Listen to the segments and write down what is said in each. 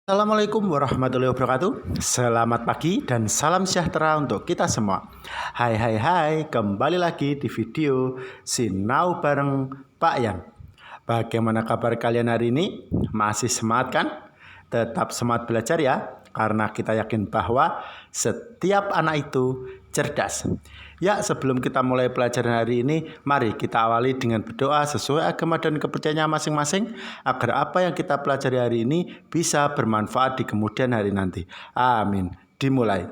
Assalamualaikum warahmatullahi wabarakatuh. Selamat pagi dan salam sejahtera untuk kita semua. Hai, kembali lagi di video Sinau bareng Pak Yan. Bagaimana kabar kalian hari ini? Masih semangat kan? Tetap semangat belajar ya, karena kita yakin bahwa setiap anak itu cerdas. Ya, sebelum kita mulai pelajaran hari ini, mari kita awali dengan berdoa sesuai agama dan kepercayaan masing-masing agar apa yang kita pelajari hari ini bisa bermanfaat di kemudian hari nanti. Amin. Dimulai.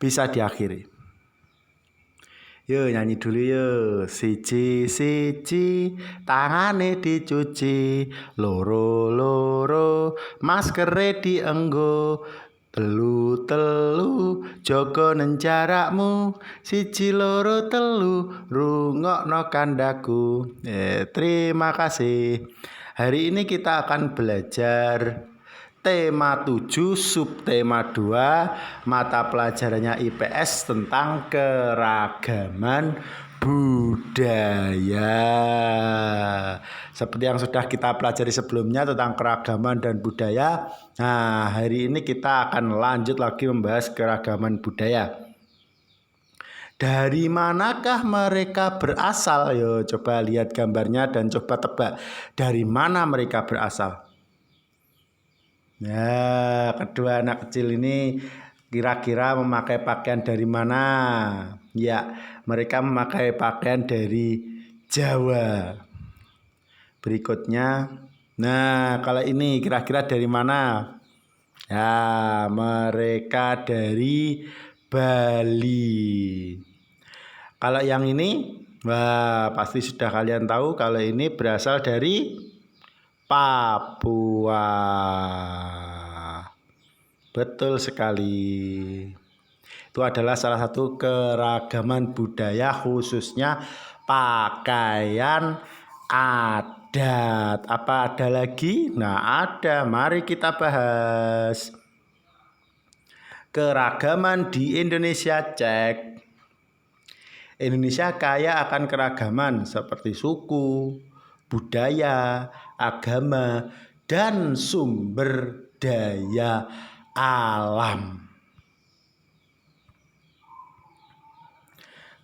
Bisa diakhiri. Yo nyanyi dulu yo. Siji tangane dicuci, loro maskere dienggo, telu jaga nen jarakmu, siji loro telu rungokno kandaku. Terima kasih. Hari ini kita akan belajar tema 7, subtema 2, mata pelajarannya IPS tentang keragaman budaya. Seperti yang sudah kita pelajari sebelumnya tentang keragaman dan budaya. Nah, hari ini kita akan lanjut lagi membahas keragaman budaya. Dari manakah mereka berasal? Yo, coba lihat gambarnya dan coba tebak. Dari mana mereka berasal? Ya, kedua anak kecil ini kira-kira memakai pakaian dari mana? Ya, mereka memakai pakaian dari Jawa. Berikutnya, nah kalau ini kira-kira dari mana? Ya, mereka dari Bali. Kalau yang ini, wah pasti sudah kalian tahu kalau ini berasal dari Papua. Betul sekali. Itu adalah salah satu keragaman budaya, khususnya pakaian adat. Apa ada lagi? Nah, ada. Mari kita bahas. Keragaman di Indonesia, cek. Indonesia kaya akan keragaman seperti suku, budaya, agama, dan sumber daya alam.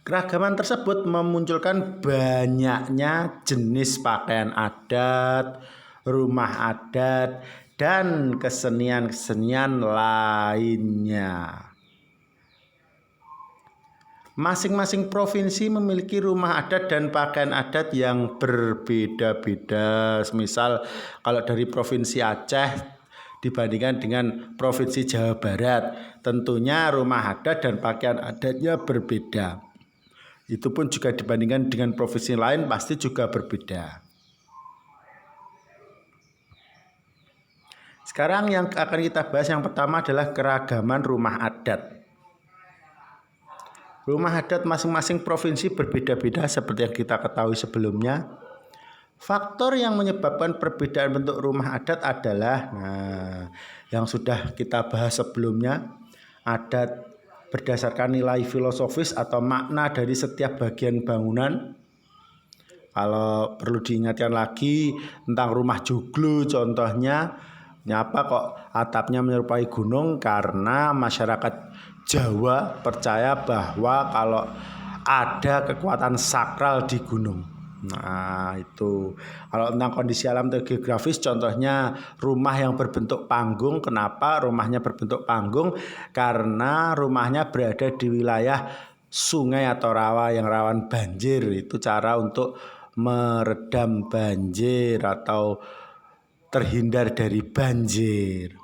Keragaman tersebut memunculkan banyaknya jenis pakaian adat, rumah adat, dan kesenian-kesenian lainnya. Masing-masing provinsi memiliki rumah adat dan pakaian adat yang berbeda-beda. Misal kalau dari provinsi Aceh dibandingkan dengan provinsi Jawa Barat, tentunya rumah adat dan pakaian adatnya berbeda. Itu pun juga dibandingkan dengan provinsi lain pasti juga berbeda. Sekarang yang akan kita bahas yang pertama adalah keragaman rumah adat. Rumah adat masing-masing provinsi berbeda-beda seperti yang kita ketahui sebelumnya. Faktor yang menyebabkan perbedaan bentuk rumah adat adalah yang sudah kita bahas sebelumnya, adat berdasarkan nilai filosofis atau makna dari setiap bagian bangunan. Kalau perlu diingatkan lagi tentang rumah joglo contohnya, kenapa kok atapnya menyerupai gunung? Karena masyarakat Jawa percaya bahwa kalau ada kekuatan sakral di gunung. Nah itu kalau tentang kondisi alam atau geografis, contohnya rumah yang berbentuk panggung. Kenapa rumahnya berbentuk panggung? Karena rumahnya berada di wilayah sungai atau rawa yang rawan banjir. Itu cara untuk meredam banjir atau terhindar dari banjir.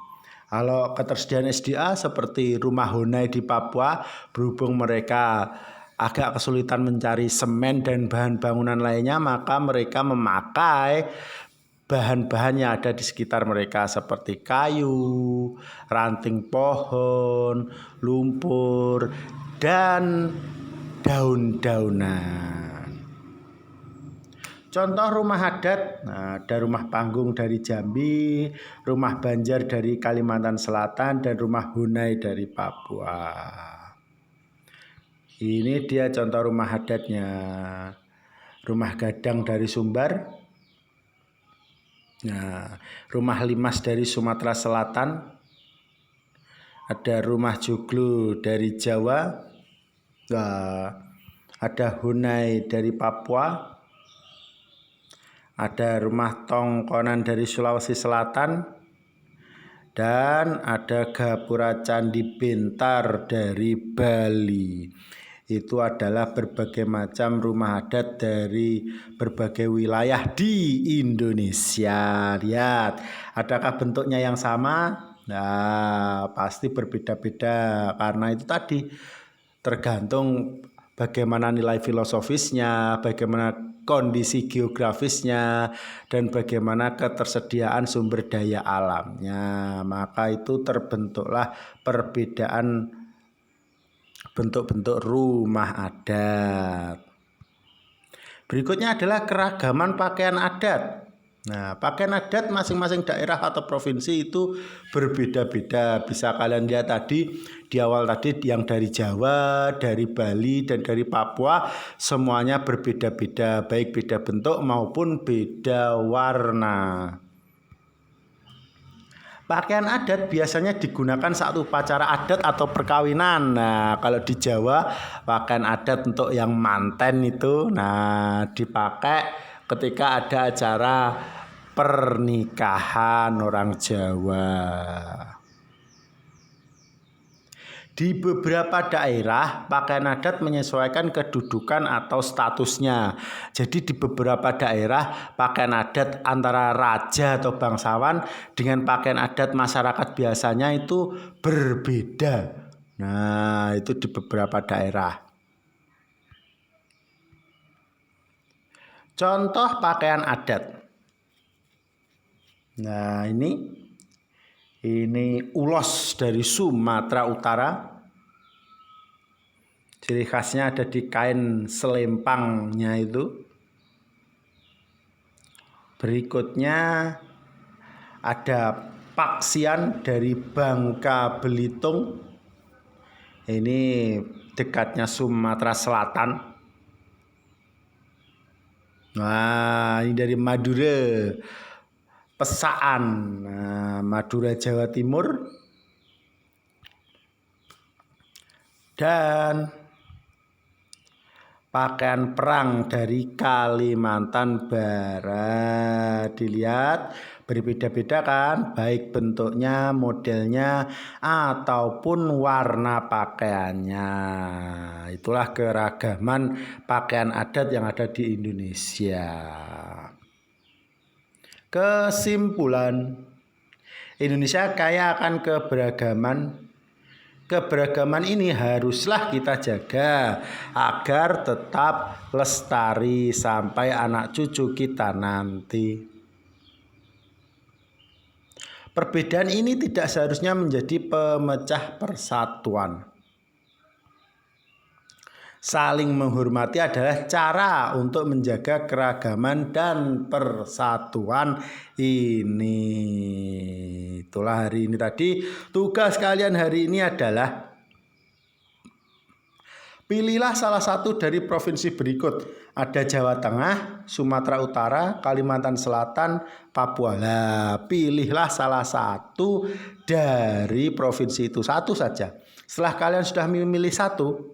Kalau ketersediaan SDA seperti rumah Honai di Papua, berhubung mereka agak kesulitan mencari semen dan bahan bangunan lainnya, maka mereka memakai bahan-bahan yang ada di sekitar mereka seperti kayu, ranting pohon, lumpur, dan daun-daunan. Contoh rumah adat, ada rumah panggung dari Jambi, rumah Banjar dari Kalimantan Selatan, dan rumah Honai dari Papua. Ini dia contoh rumah adatnya. Rumah Gadang dari Sumbar. Nah, rumah limas dari Sumatera Selatan, ada rumah joglo dari Jawa, ada hunai dari Papua, ada rumah tongkonan dari Sulawesi Selatan, dan ada gapura candi pintar dari Bali. Itu adalah berbagai macam rumah adat dari berbagai wilayah di Indonesia. Lihat, adakah bentuknya yang sama? Nah, pasti berbeda-beda karena itu tadi tergantung bagaimana nilai filosofisnya, bagaimana kondisi geografisnya, dan bagaimana ketersediaan sumber daya alamnya. Maka itu terbentuklah perbedaan bentuk-bentuk rumah adat. Berikutnya adalah keragaman pakaian adat. Nah, pakaian adat masing-masing daerah atau provinsi itu berbeda-beda. Bisa kalian lihat tadi di awal tadi yang dari Jawa, dari Bali, dan dari Papua semuanya berbeda-beda, baik beda bentuk maupun beda warna. Pakaian adat biasanya digunakan saat upacara adat atau perkawinan. Nah, kalau di Jawa pakaian adat untuk yang manten itu dipakai ketika ada acara pernikahan orang Jawa. Di beberapa daerah, pakaian adat menyesuaikan kedudukan atau statusnya. Jadi di beberapa daerah, pakaian adat antara raja atau bangsawan dengan pakaian adat masyarakat biasanya itu berbeda. Nah, itu di beberapa daerah. Contoh pakaian adat. Nah, ini ulos dari Sumatera Utara. Ciri khasnya ada di kain selempangnya itu. Berikutnya ada paksian dari Bangka Belitung. Ini dekatnya Sumatera Selatan. Nah, ini dari Madura. Pesaan, Madura Jawa Timur, dan pakaian perang dari Kalimantan Barat. Dilihat berbeda-beda kan, baik bentuknya, modelnya, ataupun warna pakaiannya. Itulah keragaman pakaian adat yang ada di Indonesia. Kesimpulan, Indonesia kaya akan keberagaman. Keberagaman ini haruslah kita jaga agar tetap lestari sampai anak cucu kita nanti. Perbedaan ini tidak seharusnya menjadi pemecah persatuan. Saling menghormati adalah cara untuk menjaga keragaman dan persatuan ini. Itulah hari ini tadi. Tugas kalian hari ini adalah pilihlah salah satu dari provinsi berikut. Ada Jawa Tengah, Sumatera Utara, Kalimantan Selatan, Papua. Nah, pilihlah salah satu dari provinsi itu. Satu saja. Setelah kalian sudah memilih satu,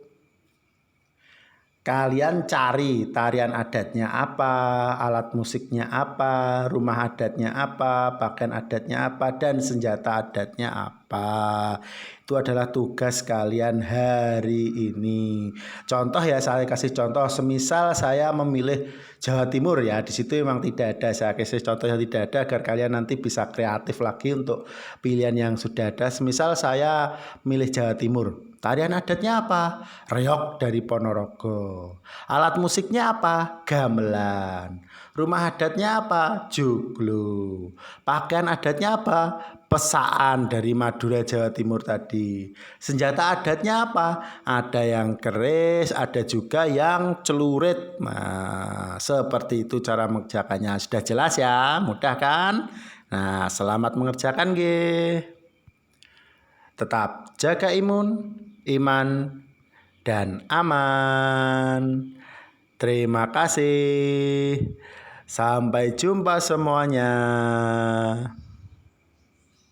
kalian cari tarian adatnya apa, alat musiknya apa, rumah adatnya apa, pakaian adatnya apa, dan senjata adatnya apa. Itu adalah tugas kalian hari ini. Contoh ya, saya kasih contoh. Semisal saya memilih Jawa Timur ya, di situ memang tidak ada. Saya kasih contoh yang tidak ada agar kalian nanti bisa kreatif lagi untuk pilihan yang sudah ada. Semisal saya milih Jawa Timur. Tarian adatnya apa? Reog dari Ponorogo. Alat musiknya apa? Gamelan. Rumah adatnya apa? Joglo. Pakaian adatnya apa? Pesaan dari Madura Jawa Timur tadi. Senjata adatnya apa? Ada yang keris, ada juga yang celurit. Nah, seperti itu cara mengerjakannya. Sudah jelas ya? Mudah kan? Nah, selamat mengerjakan nggih. Tetap jaga imun, iman, dan aman. Terima kasih. Sampai jumpa semuanya.